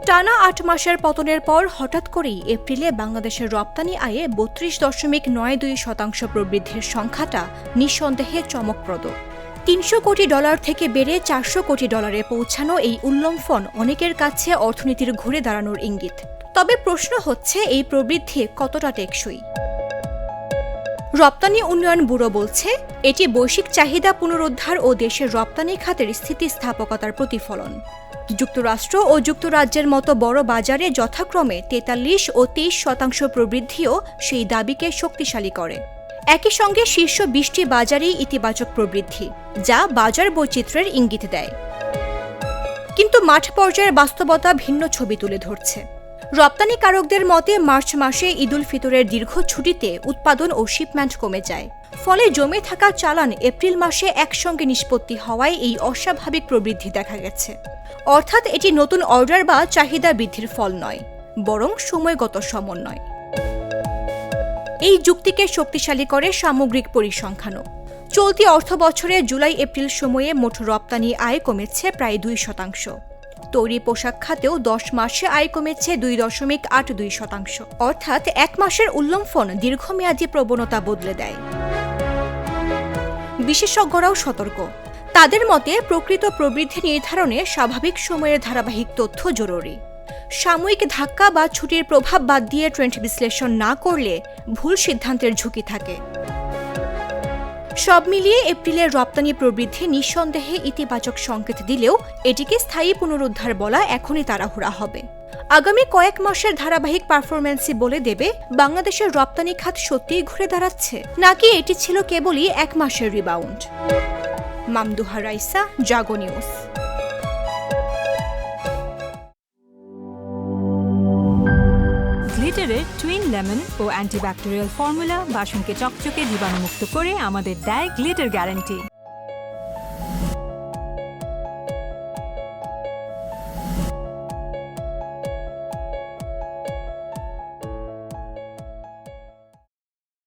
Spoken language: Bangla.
টানা ৮ মাসের পতনের পর হঠাৎ করেই এপ্রিলে বাংলাদেশের রপ্তানি আয়ে ৩২.৯২% প্রবৃদ্ধির সংখ্যাটা নিঃসন্দেহে চমকপ্রদ। $৩০০ কোটি থেকে বেড়ে $৪০০ কোটি পৌঁছানো এই উল্লম্ফন অনেকের কাছে অর্থনীতির ঘুরে দাঁড়ানোর ইঙ্গিত। তবে প্রশ্ন হচ্ছে, এই প্রবৃদ্ধি কতটা টেকসই? রপ্তানি উন্নয়ন ব্যুরো বলছে, এটি বৈশ্বিক চাহিদা পুনরুদ্ধার ও দেশের রপ্তানি খাতের স্থিতিস্থাপকতার প্রতিফলন। যুক্তরাষ্ট্র ও যুক্তরাজ্যের মতো বড় বাজারে যথাক্রমে ৪৩ ও ২৩% প্রবৃদ্ধিও সেই দাবিকে শক্তিশালী করে। একই সঙ্গে শীর্ষ ২০টি বাজারেই ইতিবাচক প্রবৃদ্ধি, যা বাজার বৈচিত্র্যের ইঙ্গিত দেয়। কিন্তু মাঠ পর্যায়ের বাস্তবতা ভিন্ন ছবি তুলে ধরছে। রপ্তানিকারকদের মতে, মার্চ মাসে ঈদুল ফিতরের দীর্ঘ ছুটিতে উৎপাদন ও শিপমেন্ট কমে যায়। ফলে জমে থাকা চালান এপ্রিল মাসে একসঙ্গে নিষ্পত্তি হওয়ায় এই অস্বাভাবিক প্রবৃদ্ধি দেখা গেছে। অর্থাৎ এটি নতুন অর্ডার বা চাহিদা বৃদ্ধির ফল নয়, বরং সময়গত সমন্বয়। এই যুক্তিকে শক্তিশালী করে সামগ্রিক পরিসংখ্যানও। চলতি অর্থবছরে জুলাই এপ্রিল সময়ে মোট রপ্তানি আয় কমেছে প্রায় 2%। তৈরি পোশাক খাতেও 10 মাসে আয় কমেছে 2.82%। অর্থাৎ এক মাসের উল্লম্ফন দীর্ঘমেয়াদী প্রবণতা বদলে দেয়। বিশেষজ্ঞরাও সতর্ক। তাদের মতে, প্রকৃত প্রবৃদ্ধি নির্ধারণে স্বাভাবিক সময়ের ধারাবাহিক তথ্য জরুরি। সাময়িক ধাক্কা বা ছুটির প্রভাব বাদ দিয়ে ট্রেন্ড বিশ্লেষণ না করলে ভুল সিদ্ধান্তের ঝুঁকি থাকে। সব মিলিয়ে এপ্রিলের রপ্তানি প্রবৃদ্ধি নিঃসন্দেহে ইতিবাচক সংকেত দিলেও এটিকে স্থায়ী পুনরুদ্ধার বলা এখনই তাড়াহুড়া হবে। আগামী কয়েক মাসের ধারাবাহিক পারফরম্যান্সই বলে দেবে বাংলাদেশের রপ্তানি খাত সত্যিই ঘুরে দাঁড়াচ্ছে, নাকি এটি ছিল কেবলই এক মাসের রিবাউন্ড। মামদুহা রাইসা, জাগো নিউজ। গ্লিটারের টুইন লেমন ও অ্যান্টিব্যাকটেরিয়াল ফর্মুলা বাসনকে চকচকে জীবাণুমুক্ত করে আমাদের দেয় গ্লিটার গ্যারান্টি।